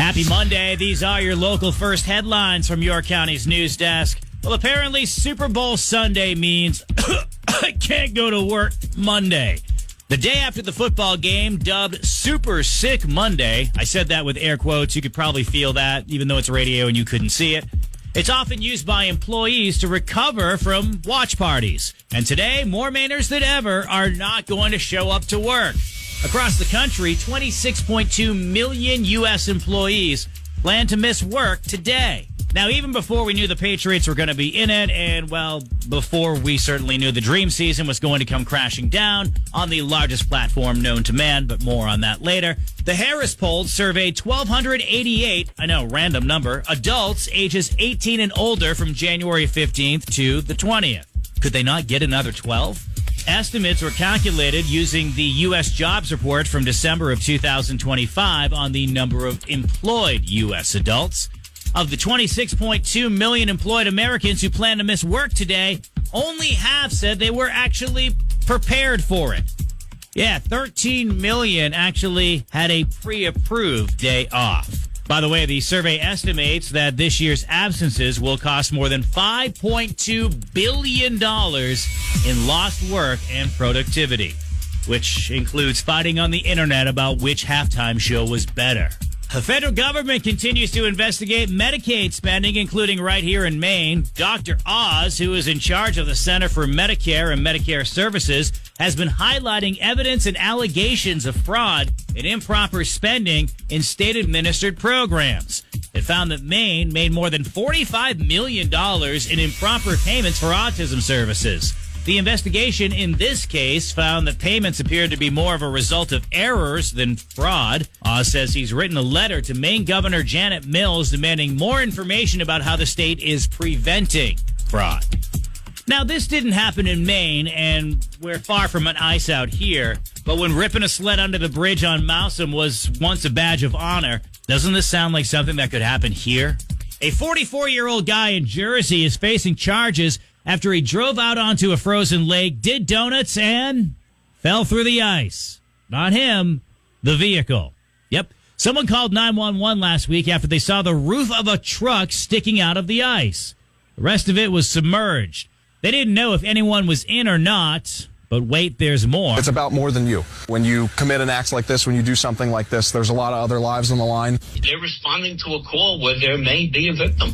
Happy Monday. These are your local first headlines from York County's news desk. Well, apparently Super Bowl Sunday means I can't go to work Monday. The day after the football game, dubbed Super Sick Monday. I said that with air quotes. You could probably feel that, even though it's radio and you couldn't see it. It's often used by employees to recover from watch parties. And today, more Mainers than ever are not going to show up to work. Across the country, 26.2 million U.S. employees plan to miss work today. Now, even before we knew the Patriots were going to be in it, and, well, before we certainly knew the dream season was going to come crashing down on the largest platform known to man, but more on that later, the Harris poll surveyed 1,288, I know, random number, adults ages 18 and older from January 15th to the 20th. Could they not get another 12? Estimates were calculated using the U.S. jobs report from December of 2025 on the number of employed U.S. adults. Of the 26.2 million employed Americans who plan to miss work today, only half said they were actually prepared for it. Yeah, 13 million actually had a pre-approved day off. By the way, the survey estimates that this year's absences will cost more than $5.2 billion in lost work and productivity, which includes fighting on the internet about which halftime show was better. The federal government continues to investigate Medicaid spending, including right here in Maine. Dr. Oz, who is in charge of the Center for Medicare and Medicare Services, has been highlighting evidence and allegations of fraud and improper spending in state-administered programs. It found that Maine made more than $45 million in improper payments for autism services. The investigation in this case found that payments appeared to be more of a result of errors than fraud. Oz says he's written a letter to Maine Governor Janet Mills demanding more information about how the state is preventing fraud. Now, this didn't happen in Maine, and we're far from an ice out here, but when ripping a sled under the bridge on Mousom was once a badge of honor, doesn't this sound like something that could happen here? A 44-year-old guy in Jersey is facing charges after he drove out onto a frozen lake, did donuts, and fell through the ice. Not him, the vehicle. Yep. Someone called 911 last week after they saw the roof of a truck sticking out of the ice. The rest of it was submerged. They didn't know if anyone was in or not, but wait, there's more. It's about more than you. When you commit an act like this, when you do something like this, there's a lot of other lives on the line. They're responding to a call where there may be a victim.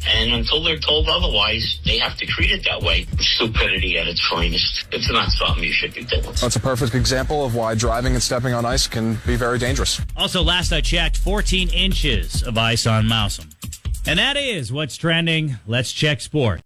And until they're told otherwise, they have to treat it that way. Stupidity at its finest. It's not something you should be doing. That's a perfect example of why driving and stepping on ice can be very dangerous. Also, last I checked, 14 inches of ice on Mousom. And that is what's trending. Let's check sport.